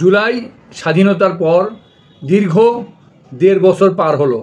জুলাই স্বাধীনতার পর দীর্ঘ ১.৫ বছর পার হলো।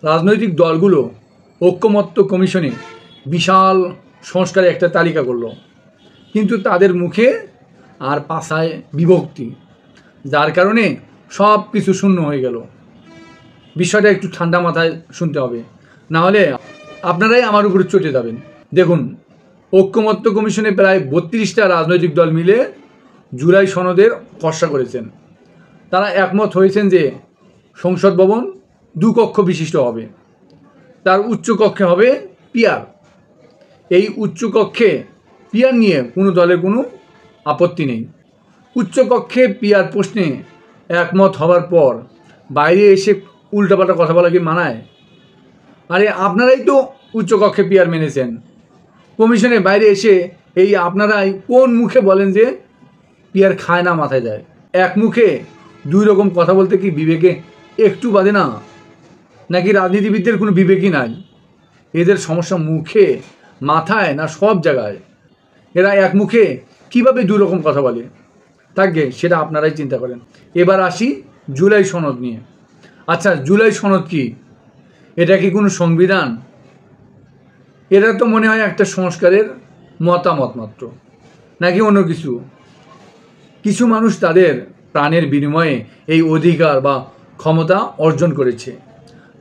রাজনৈতিক দলগুলো ঐকমত্য কমিশনে বিশাল সংস্কারের একটা তালিকা করলো, কিন্তু তাদের মুখে আর পাছায় বিভক্তি, যার কারণে সব কিছু শূন্য হয়ে গেল। বিষয়টা একটু ঠান্ডা মাথায় শুনতে হবে, না হলে আপনারাই আমার উপরে চটে যাবেন। দেখুন, ঐকমত্য কমিশনে প্রায় ৩২টা রাজনৈতিক দল মিলে জুলাই সনদের খসড়া করেছেন। তারা একমত হয়েছেন যে সংসদ ভবন ২ কক্ষ বিশিষ্ট হবে, তার উচ্চ কক্ষে হবে পিয়ার। এই উচ্চ কক্ষে পিয়ার নিয়ে কোনো দলের কোনো আপত্তি নেই। উচ্চ কক্ষে পিয়ার প্রশ্নে একমত হওয়ার পর বাইরে এসে উল্টাপাল্টা কথা বলা কি মানায়? আরে আপনারাই তো উচ্চ কক্ষে পিয়ার মেনেছেন, কমিশনের বাইরে এসে এই আপনারাই কোন মুখে বলেন যে পিয়ার খায় না, মাথায় যায়? এক মুখে দুই রকম কথা বলতে কি বিবেকে একটু বাদে না? নাকি রাজনীতিবিদদের কোনো বিবেকই নাই? এদের সমস্যা মুখে, মাথায়, না সব জায়গায়? এরা এক মুখে কীভাবে দুই রকম কথা বলে থাকবে সেটা আপনারাই চিন্তা করেন। এবার আসি জুলাই সনদ নিয়ে। আচ্ছা, জুলাই সনদ কি? এটা কি কোনো সংবিধান? এটা তো মনে হয় একটা সংস্কারের মতামত মাত্র, নাকি অন্য কিছু? কিছু মানুষ তাদের প্রাণের বিনিময়ে এই অধিকার বা ক্ষমতা অর্জন করেছে।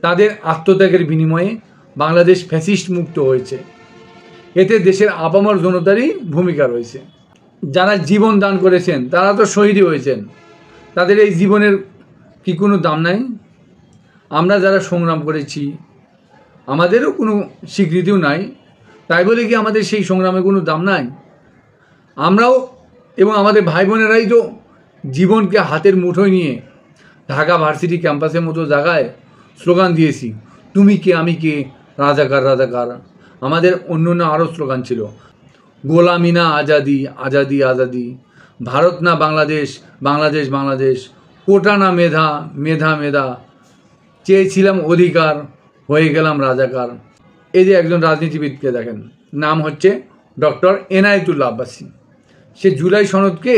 তাদের আত্মত্যাগের বিনিময়ে বাংলাদেশ ফ্যাসিস্ট মুক্ত হয়েছে। এতে দেশের আপামর জনতারই ভূমিকা রয়েছে। যারা জীবন দান করেছেন তারা তো শহীদই হয়েছেন, তাদের এই জীবনের কি কোনো দাম নাই? আমরা যারা সংগ্রাম করেছি আমাদেরও কোনো স্বীকৃতিও নাই, তাই বলে কি আমাদের সেই সংগ্রামে কোনো দাম নাই? আমরাও এবং আমাদের ভাই বোনেরাই তো জীবনকে হাতের মুঠোয় নিয়ে ঢাকা ভার্সিটি ক্যাম্পাসের মতো জায়গায় স্লোগান দিয়েছি, তুমি কে আমি কে, রাজাকার রাজাকার। আমাদের অন্য অন্য আরও স্লোগান ছিল, গোলামি না আজাদি, আজাদি আজাদি, ভারত না বাংলাদেশ, বাংলাদেশ বাংলাদেশ, কোটা না মেধা, মেধা মেধা, চেয়েছিলাম অধিকার, হয়ে গেলাম রাজাকার। এই যে একজন রাজনীতিবিদকে দেখেন, নাম হচ্ছে ডক্টর এনায়েতুল্লাহ আব্বাসী। সে জুলাই সনদকে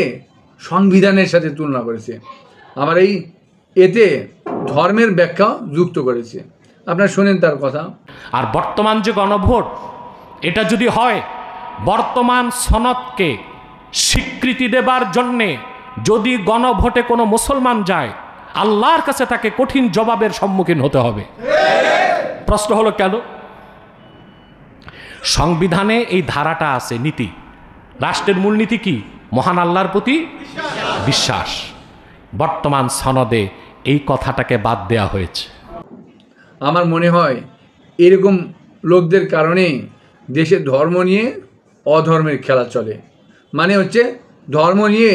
সংবিধানের সাথে তুলনা করেছে, আবার এতে ধর্মের ব্যাখ্যা যুক্ত করেছে। আপনারা শোনেন তার কথা। আর বর্তমান যে গণভোট, এটা যদি হয়, বর্তমান সনদকে স্বীকৃতি দেবার জন্যে যদি গণভোটে কোনো মুসলমান যায়, আল্লাহর কাছে তাকে কঠিন জবাবের সম্মুখীন হতে হবে। প্রশ্ন হলো কেন? সংবিধানে এই ধারাটা আছে, নীতি। রাষ্ট্রের মূলনীতি কি? মহান আল্লাহর প্রতি বিশ্বাস। বর্তমান সনদে এই কথাটাকে বাদ দেওয়া হয়েছে। আমার মনে হয় এরকম লোকদের কারণে দেশে ধর্ম নিয়ে অধর্মের খেলা চলে। মানে হচ্ছে ধর্ম নিয়ে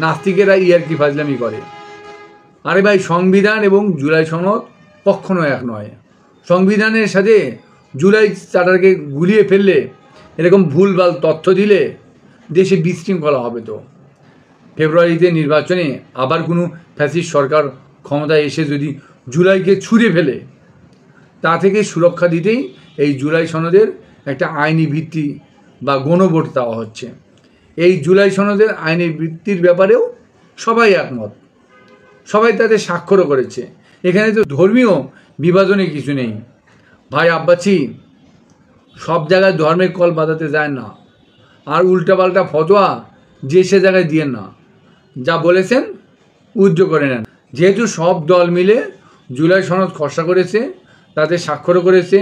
নাস্তিকেরা ইয়ার্কি ফাজলামি করে। আরে ভাই, সংবিধান এবং জুলাই সনদ কখনো এক নয়। সংবিধানের সাথে জুলাই চার্টারকে গুলিয়ে ফেললে, এরকম ভুলভাল তথ্য দিলে দেশে বিশৃঙ্খলা হবে। তো ফেব্রুয়ারিতে নির্বাচনে আবার কোনো ফ্যাসিস্ট সরকার ক্ষমতায় এসে যদি জুলাইকে ছুঁড়ে ফেলে, তা থেকে সুরক্ষা দিতেই এই জুলাই সনদের একটা আইনি ভিত্তি বা গণভোট দেওয়া হচ্ছে। এই জুলাই সনদের আইনি ভিত্তির ব্যাপারেও সবাই একমত, সবাই তাতে স্বাক্ষরও করেছে। এখানে তো ধর্মীয় বিভাজনে কিছু নেই। ভাই আব্বাসী সব জায়গায় ধর্মের কল বাঁধাতে যায় না, আর উল্টাপাল্টা ফতোয়া যে সে জায়গায় দিয়েন না। যা বলেছেন উজ্জ করে নেন। যেহেতু সব দল মিলে জুলাই সনদ খসড়া করেছে, তাতে স্বাক্ষরও করেছে,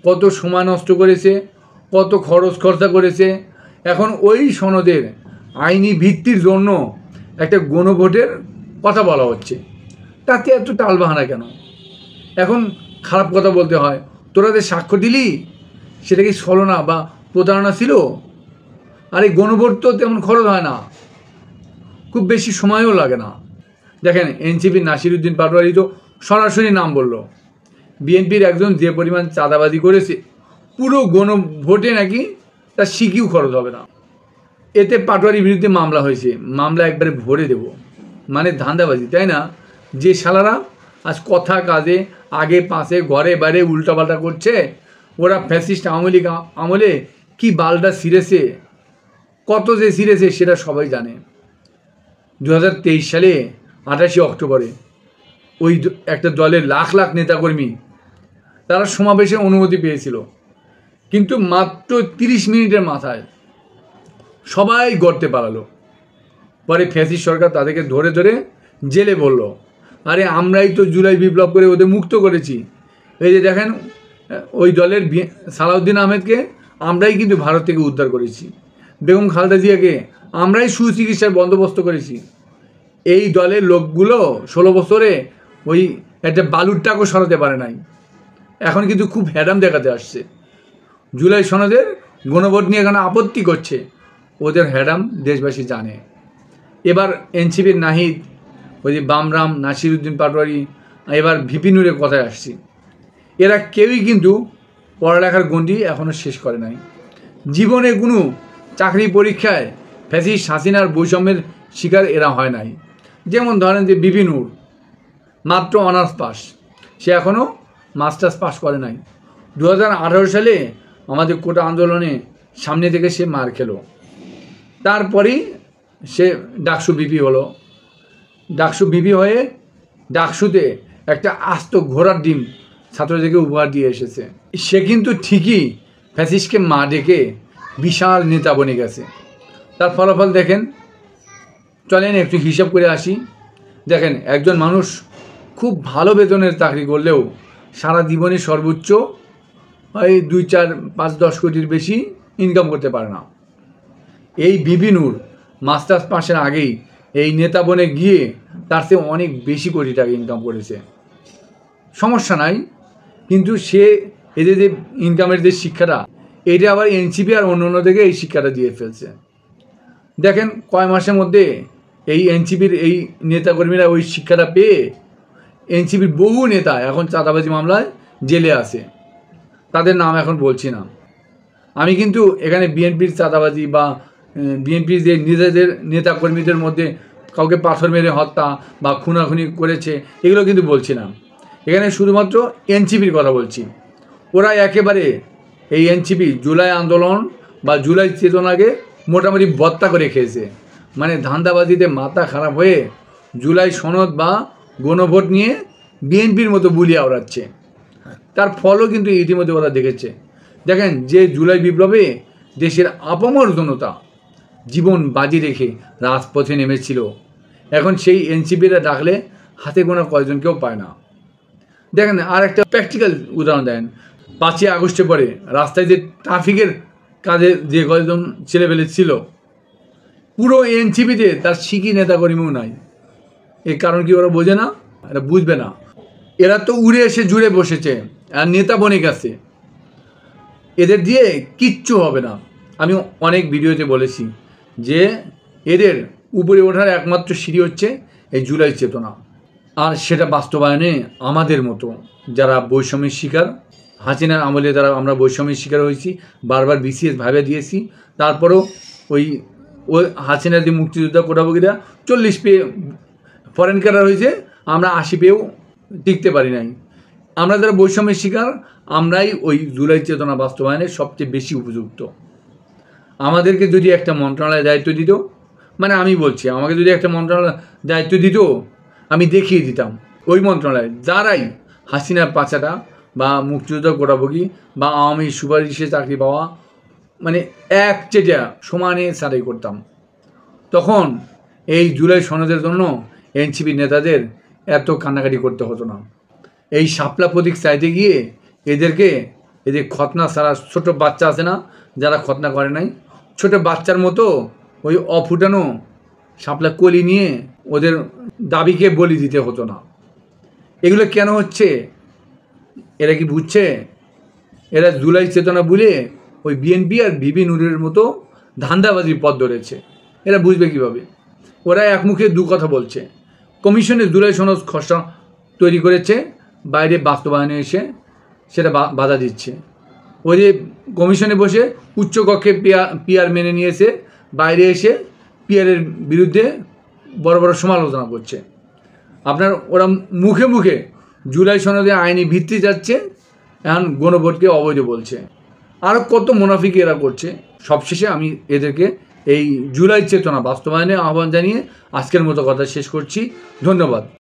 কত সময় নষ্ট করেছে, কত খরচ খরচা করেছে, এখন ওই সনদের আইনি ভিত্তির জন্য একটা গণভোটের কথা বলা হচ্ছে। তাতে এত টালবাহানা কেন? এখন খারাপ কথা বলতে হয়, তোরা যে সাক্ষ্য দিলি সেটা কি ছলনা বা প্রতারণা ছিল? আর এই গণভোট তো তেমন খরচ হয় না, খুব বেশি সময়ও লাগে না। দেখেন, এনসিপির নাসিরউদ্দিন পাটোয়ারি তো সরাসরি নাম বলল, বিএনপির একজন যে পরিমাণ চাঁদাবাজি করেছে, পুরো গণভোটে নাকি তার সিকিউ খরচ হবে না। এতে পাটোয়ারির বিরুদ্ধে মামলা হয়েছে, মামলা একবারে ভরে দেব। মানে ধান্দাবাজি, তাই না? যে শালারা আজ কথা কাজে আগে পাশে ঘরে বাইরে উল্টাপাল্টা করছে, ওরা ফ্যাসিস্ট আওয়ামী লীগ আমলে কি বালটা ছিঁড়েছে, কত যে ছিঁড়েছে সেটা সবাই জানে। 2023 সালে 28 অক্টোবরে ওই একটা দলের লাখ লাখ নেতাকর্মী তারা সমাবেশের অনুমতি পেয়েছিল, কিন্তু মাত্র 30 মিনিটের মাথায় সবাই গর্তে পালালো। পরে ফ্যাসিস্ট সরকার তাদেরকে ধরে ধরে জেলে বলল, আরে আমরাই তো জুলাই বিপ্লব করে ওদের মুক্ত করেছি। এই যে দেখেন, ওই দলের সালাউদ্দিন আহমেদকে আমরাই কিন্তু ভারত থেকে উদ্ধার করেছি, বেগম খালেদা জিয়াকে আমরাই সুচিকিৎসার বন্দোবস্ত করেছি। এই দলের লোকগুলো 16 বছরে ওই একটা বালুর টাকও সরাতে পারে নাই, এখন কিন্তু খুব হ্যাডাম দেখাতে আসছে। জুলাই সনদের গণভোট নিয়ে এখানে আপত্তি করছে, ওদের হ্যাডাম দেশবাসী জানে। এবার এনসিপির নাহিদ, ওই যে বামরাম, নাসিরউদ্দিন পাটোয়ারি, এবার ভিপি নুরের কথায় আসছি, এরা কেউই কিন্তু পড়ালেখার গণ্ডি এখনও শেষ করে নাই। জীবনে কোনো চাকরি পরীক্ষায় ফ্যাসিস্ট হাসিনার বৈষম্যের শিকার এরা হয় নাই। যেমন ধরেন যে ভিপি নূর মাত্র অনার্স পাস, সে এখনও মাস্টার্স পাস করে নাই। 2018 সালে আমাদের কোটা আন্দোলনে সামনে থেকে সে মার খেলো, তারপরেই সে ডাকসু বিপি হলো। ডাকসু বিপি হয়ে ডাকসুতে একটা আস্ত ঘোড়ার ডিম ছাত্রদেরকে উপহার দিয়ে এসেছে। সে কিন্তু ঠিকই ফ্যাসিস্টকে মা ডেকে বিশাল নেতা বনে গেছে। তার ফলাফল দেখেন, চলেন একটু হিসাব করে আসি। দেখেন, একজন মানুষ খুব ভালো বেতনের চাকরি করলেও সারা জীবনে সর্বোচ্চ ওই 2, 4, 5, 10 কোটির বেশি ইনকাম করতে পারে না। এই ভিপি নূর মাস্টার্স পাসের আগেই এই নেতা বনে গিয়ে তার চেয়ে অনেক বেশি কোটি টাকা ইনকাম করেছে। সমস্যা নাই, কিন্তু সে এদের যে ইনকামের যে শিক্ষাটা, এটা আবার এনসিপি আর অন্য থেকে এই শিক্ষাটা দিয়ে ফেলছে। দেখেন, কয় মাসের মধ্যে এই এনসিপির এই নেতাকর্মীরা ওই শিক্ষাটা পেয়ে এনসিপির বহু নেতা এখন চাঁদাবাজি মামলায় জেলে আছে। তাদের নাম এখন বলছি না। আমি কিন্তু এখানে বিএনপির চাঁদাবাজি বা বিএনপির যে নিজেদের নেতাকর্মীদের মধ্যে কাউকে পাথর মেরে হত্যা বা খুনাখুনি করেছে এগুলো কিন্তু বলছি না। এখানে শুধুমাত্র এনসিপির কথা বলছি। ওরা একেবারে এই এনসিপি জুলাই আন্দোলন বা জুলাই চেতনাকে মোটামুটি বত্তা করে খেয়েছে। মানে ধান্দাবাজিতে মাথা খারাপ হয়ে জুলাই সনদ বা গণভোট নিয়ে বিএনপির মতো বুলিয়ে ওড়াচ্ছে। তার ফলও কিন্তু ইতিমধ্যে ওরা দেখেছে। দেখেন, যে জুলাই বিপ্লবে দেশের আপামর জনতা জীবন বাজি রেখে রাজপথে নেমেছিল, এখন সেই এনসিপিরা ডাকলে হাতে গোনা কয়জনকেও পায় না। দেখেন, আর একটা প্র্যাকটিক্যাল উদাহরণ দেন। 5ই আগস্টের পরে রাস্তায় যে ট্রাফিকের কাজে যে কয়েকজন ছেলেপেলে ছিল, পুরো এনসিপিতে তার শিখি নেতাকর্মীও নাই। এর কারণ কি ওরা বোঝে না? এরা বুঝবে না। এরা তো উড়ে এসে জুড়ে বসেছে আর নেতা বনে গেছে, এদের দিয়ে কিচ্ছু হবে না। আমি অনেক ভিডিওতে বলেছি যে এদের উপরে ওঠার একমাত্র সিঁড়ি হচ্ছে এই জুলাই চেতনা, আর সেটা বাস্তবায়নে আমাদের মতো যারা বৈষম্যের শিকার, হাসিনার আমলে যারা আমরা বৈষম্যের শিকার হয়েছি, বারবার বিসিএস ভাবে দিয়েছি, তারপরেও ওই হাসিনার যে মুক্তিযোদ্ধা কোটাভোগীরা 40 পেয়ে ফরেন ক্যাডার হয়েছে, আমরা 80 পেয়েও টিকতে পারি নাই। আমরা যারা বৈষম্যের শিকার, আমরাই ওই জুলাই চেতনা বাস্তবায়নে সবচেয়ে বেশি উপযুক্ত। আমাদেরকে যদি একটা মন্ত্রণালয়ে দায়িত্ব দিত, মানে আমি বলছি, আমাকে যদি একটা মন্ত্রণালয় দায়িত্ব দিত, আমি দেখিয়ে দিতাম ওই মন্ত্রণালয়ে যারাই হাসিনার পাচাটা বা মুক্তিযোদ্ধা কোটাভোগী বা আওয়ামী সুপারিশে চাকরি পাওয়া, মানে এক চেটিয়া সমানে সারাই করতাম। তখন এই জুলাই সনদের জন্য এনসিপি নেতাদের এত কান্নাকাটি করতে হতো না। এই শাপলা প্রতীক চাইতে গিয়ে এদেরকে, এদের খতনা সারা ছোট বাচ্চা আছে না, যারা খতনা করে নাই, ছোট বাচ্চার মতো ওই অফুটানো শাপলা কলি নিয়ে ওদের দাবিকে বলি দিতে হতো না। এগুলো কেন হচ্ছে? এরা কি বুঝছে? এরা জুলাই চেতনা বলে ওই বিএনপি আর ভিপি নুরের মতো ধান্দাবাজির পথ ধরেছে। এরা বুঝবে কিভাবে? ওরা এক মুখে দু কথা বলছে। কমিশনে জুলাই সনদ খসড়া তৈরি করেছে, বাইরে বাস্তবায়নে এসে সেটা বাধা দিচ্ছে। ওই যে কমিশনে বসে উচ্চকক্ষে পিআর মেনে নিয়েছে, বাইরে এসে পিআরের বিরুদ্ধে বড় বড় সমালোচনা করছে। আপনার ওরা মুখে মুখে জুলাই সনদে আইনি ভিত্তি যাচ্ছে, এখন গণভোটকে অবৈধ বলছে। আর কত মুনাফিকি এরা করছে। সবশেষে আমি এদেরকে এই জুলাই চেতনা বাস্তবায়নে আহ্বান জানিয়ে আজকের মতো কথা শেষ করছি। ধন্যবাদ।